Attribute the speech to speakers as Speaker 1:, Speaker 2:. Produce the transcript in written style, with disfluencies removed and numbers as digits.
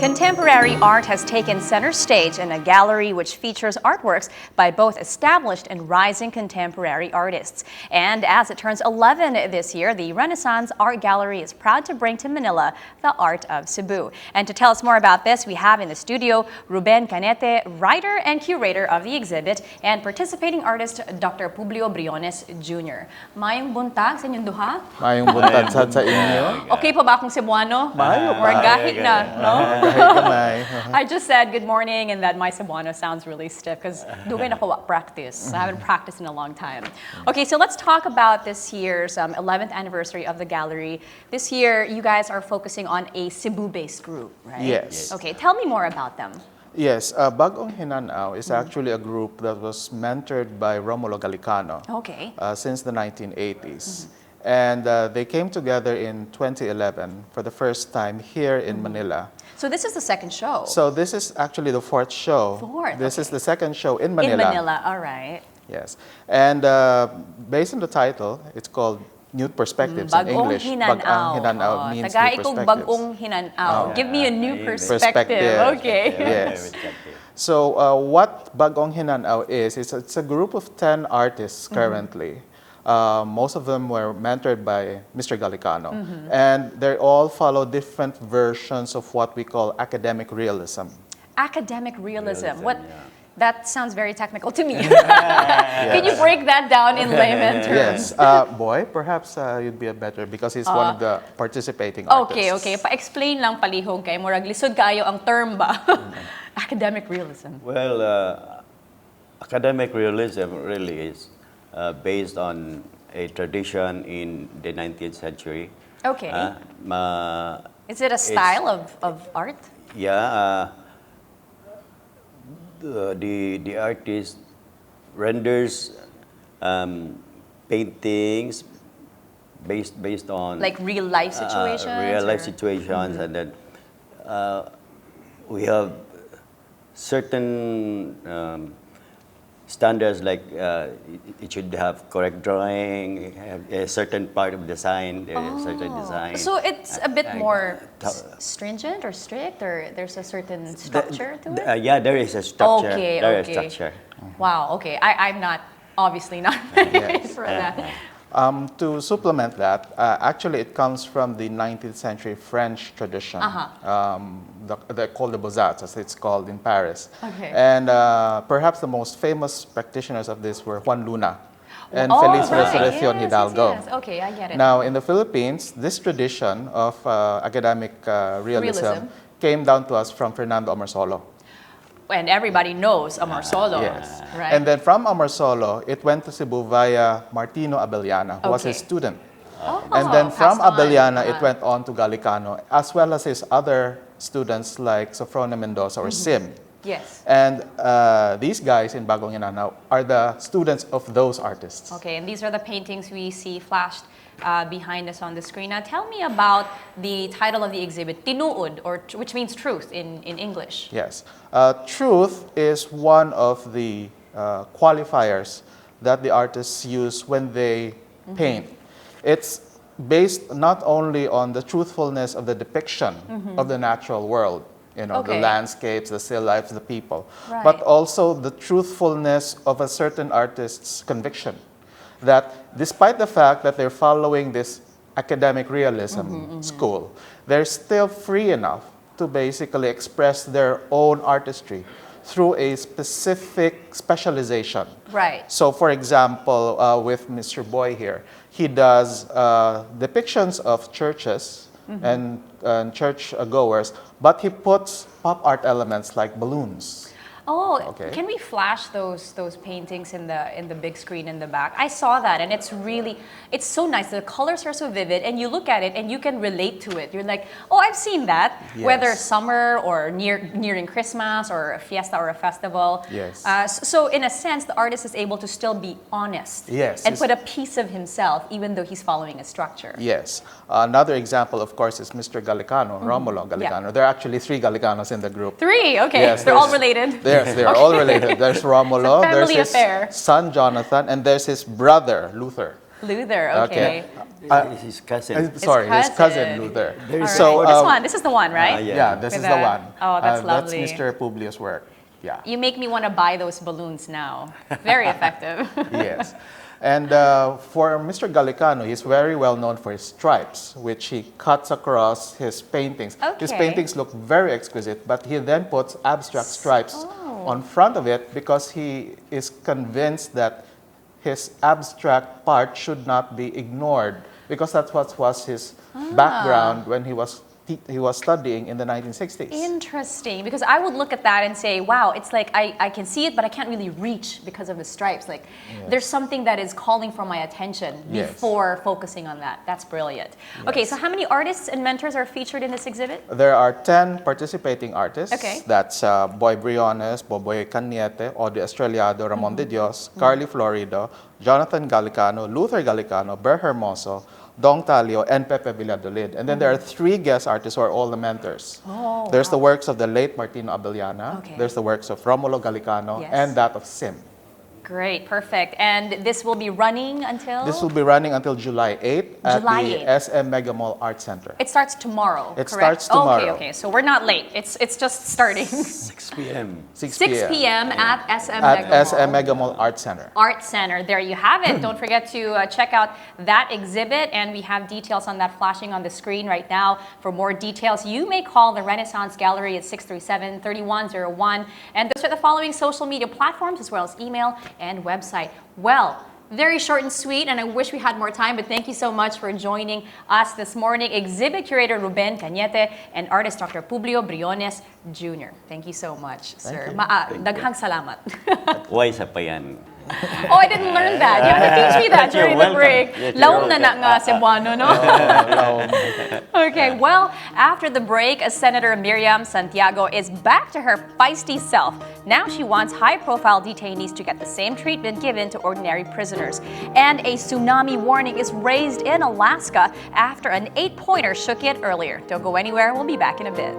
Speaker 1: Contemporary art has taken center stage in a gallery which features artworks by both established and rising contemporary artists. And as it turns 11 this year, the Renaissance Art Gallery is proud to bring to Manila the art of Cebu. And to tell us more about this, we have in the studio Reuben Canete, writer and curator of the exhibit, and participating artist Dr. Publio Briones Jr. Mayong buntag sa inyong duha?
Speaker 2: Mayong buntag sa inyo.
Speaker 1: Okay pa ba akong Cebuano?
Speaker 2: Mayo
Speaker 1: Or gahit na, no?
Speaker 2: I
Speaker 1: I just said good morning and that my Cebuano sounds really stiff because dugay na ko wa practice. I haven't practiced in a long time. Okay, so let's talk about this year's 11th anniversary of the gallery. This year, you guys are focusing on a Cebu-based group, right?
Speaker 2: Yes.
Speaker 1: Okay, tell me more about them.
Speaker 2: Yes, Bagong Hinanaw is actually a group that was mentored by Romulo Gallicano
Speaker 1: Okay.
Speaker 2: since the 1980s. And they came together in 2011 for the first time here in Manila.
Speaker 1: So this is the second show.
Speaker 2: So this is actually the fourth show. This is the second show in Manila.
Speaker 1: In Manila, all right.
Speaker 2: Yes. And based on the title, it's called New Perspectives in English.
Speaker 1: Bagong
Speaker 2: Hinanaw means
Speaker 1: Tagay
Speaker 2: new
Speaker 1: kong
Speaker 2: perspectives.
Speaker 1: bagong hinanaw. Give me a new perspective.
Speaker 2: Perspective.
Speaker 1: Okay.
Speaker 2: Yes. So what Bagong Hinanaw is, it's a group of 10 artists currently. Most of them were mentored by Mr. Gallicano. And they all follow different versions of what we call academic realism.
Speaker 1: Academic realism. What? That sounds very technical to me. Can you break that down in layman terms?
Speaker 2: Yes. Boy, perhaps you'd be a better because he's one of the participating artists.
Speaker 1: Okay. Pa-explain lang palihog kay murag lisod kayo ang term ba? Academic realism.
Speaker 3: Well, academic realism really is based on a tradition in the 19th century.
Speaker 1: Okay. Is it a style of art?
Speaker 3: Yeah. The artist renders paintings based on
Speaker 1: Like real life situations?
Speaker 3: real life situations, and then we have certain standards, like it should have correct drawing, a certain part of design, certain design.
Speaker 1: So it's a bit more stringent or strict, or there's a certain structure to it?
Speaker 3: Yeah, there is a structure.
Speaker 1: Okay,
Speaker 3: there is
Speaker 1: okay.
Speaker 3: structure.
Speaker 1: Wow, okay. I'm not, obviously not ready for that.
Speaker 2: To supplement that, actually it comes from the 19th century French tradition. They're called the Beaux-Arts, as it's called in Paris.
Speaker 1: Okay.
Speaker 2: And perhaps the most famous practitioners of this were Juan Luna and Feliz Resurrección Hidalgo.
Speaker 1: Yes. Okay, I get it.
Speaker 2: Now, in the Philippines, this tradition of academic realism came down to us from Fernando Amorsolo.
Speaker 1: And everybody knows Amorsolo,
Speaker 2: Yes.
Speaker 1: right?
Speaker 2: And then from Amorsolo, it went to Cebu via Martino Abellana, who was his student. And then from Abellana, it went on to Gallicano, as well as his other students like Sofrona Mendoza or Sim.
Speaker 1: Yes.
Speaker 2: And these guys in Bagong Hinanaw are the students of those artists.
Speaker 1: Okay, and these are the paintings we see flashed behind us on the screen. Now tell me about the title of the exhibit, Tinuod, which means truth in English.
Speaker 2: Yes. Truth is one of the qualifiers that the artists use when they paint. It's based not only on the truthfulness of the depiction of the natural world, the landscapes, the still lifes, the people, but also the truthfulness of a certain artist's conviction. That despite the fact that they're following this academic realism school, they're still free enough to basically express their own artistry through a specific specialization.
Speaker 1: Right.
Speaker 2: So for example, with Mr. Boy here, he does depictions of churches and church goers, but he puts pop art elements like balloons.
Speaker 1: Oh,
Speaker 2: Okay.
Speaker 1: can we flash those paintings in the big screen in the back? I saw that, and it's so nice. The colors are so vivid, and you look at it and you can relate to it. You're like, oh, I've seen that.
Speaker 2: Yes.
Speaker 1: Whether summer or nearing Christmas or a fiesta or a festival.
Speaker 2: Yes.
Speaker 1: So in a sense, the artist is able to still be honest.
Speaker 2: Yes.
Speaker 1: And put a piece of himself, even though he's following a structure.
Speaker 2: Yes. Another example, of course, is Mr. Gallicano, Romulo Gallicano.
Speaker 1: Yeah.
Speaker 2: There are actually 3 Gallicanos in the group.
Speaker 1: 3, okay.
Speaker 2: Yes,
Speaker 1: They're all
Speaker 2: there's-
Speaker 1: related.
Speaker 2: Yes, they are all related. There's Romulo,
Speaker 1: It's a
Speaker 2: there's
Speaker 1: family
Speaker 2: his
Speaker 1: affair.
Speaker 2: son Jonathan, and there's his brother Luther.
Speaker 1: Luther, okay.
Speaker 3: His cousin.
Speaker 2: Sorry, his cousin Luther.
Speaker 3: There is
Speaker 1: All right.
Speaker 2: So,
Speaker 1: this is the one, right?
Speaker 3: yeah.
Speaker 2: yeah, this
Speaker 1: With
Speaker 2: is the
Speaker 1: the-
Speaker 2: one.
Speaker 1: oh, that's lovely.
Speaker 2: That's Mr. Publio's work. Yeah.
Speaker 1: You make me want to buy those balloons now. Very effective.
Speaker 2: Yes. And for Mr. Gallicano, he's very well known for his stripes, which he cuts across his paintings. His
Speaker 1: Okay.
Speaker 2: paintings look very exquisite, but he then puts abstract stripes
Speaker 1: Oh.
Speaker 2: on front of it because he is convinced that his abstract part should not be ignored, because that's what was his background when he was studying in the 1960s.
Speaker 1: Interesting, because I would look at that and say, wow, it's like I can see it, but I can't really reach because of the stripes. Like, there's something that is calling for my attention
Speaker 2: Yes.
Speaker 1: before focusing on that. That's brilliant. Okay, so how many artists and mentors are featured in this exhibit?
Speaker 2: There are 10 participating artists.
Speaker 1: Okay.
Speaker 2: That's Boy Briones, Boboy Canete, Audrey Estrellado, Ramon de Dios, Carly Florido, Jonathan Gallicano, Luther Gallicano, Ber Hermoso, Dong Talio, and Pepe Villadolid. And then there are 3 guest artists who are all the mentors.
Speaker 1: Oh,
Speaker 2: There's the works of the late Martino Abellana.
Speaker 1: Okay.
Speaker 2: There's the works of Romulo Gallicano,
Speaker 1: Yes.
Speaker 2: and that of Sim.
Speaker 1: Great, perfect. And this will be running until?
Speaker 2: This will be running until July 8th at
Speaker 1: July
Speaker 2: the
Speaker 1: 8th.
Speaker 2: SM Mega Mall Art Center.
Speaker 1: It starts tomorrow,
Speaker 2: It
Speaker 1: correct?
Speaker 2: starts tomorrow.
Speaker 1: Okay, okay. So we're not late. It's just starting.
Speaker 3: 6 p.m.
Speaker 2: 6
Speaker 1: 6 p.m. at SM
Speaker 2: at
Speaker 1: Mega Mall.
Speaker 2: SM Mega Mall Art Center.
Speaker 1: Art Center. There you have it. Don't forget to check out that exhibit, and we have details on that flashing on the screen right now. For more details, you may call the Renaissance Gallery at 637-3101, and those are the following social media platforms as well as email and website. Well, very short and sweet, and I wish we had more time, but thank you so much for joining us this morning. Exhibit curator Reuben, Canete, and artist Dr. Publio Briones Jr. Thank you so much, sir. Daghang salamat.
Speaker 3: Why sa pa yan?
Speaker 1: Oh, I didn't learn that. You have to teach me that during the
Speaker 3: welcome.
Speaker 1: break.
Speaker 3: Yes, you're
Speaker 1: Laom na
Speaker 3: welcome.
Speaker 1: nga Cebuano, no? Okay, well, after the break, Senator Miriam Santiago is back to her feisty self. Now she wants high-profile detainees to get the same treatment given to ordinary prisoners. And a tsunami warning is raised in Alaska after an 8-pointer shook it earlier. Don't go anywhere. We'll be back in a bit.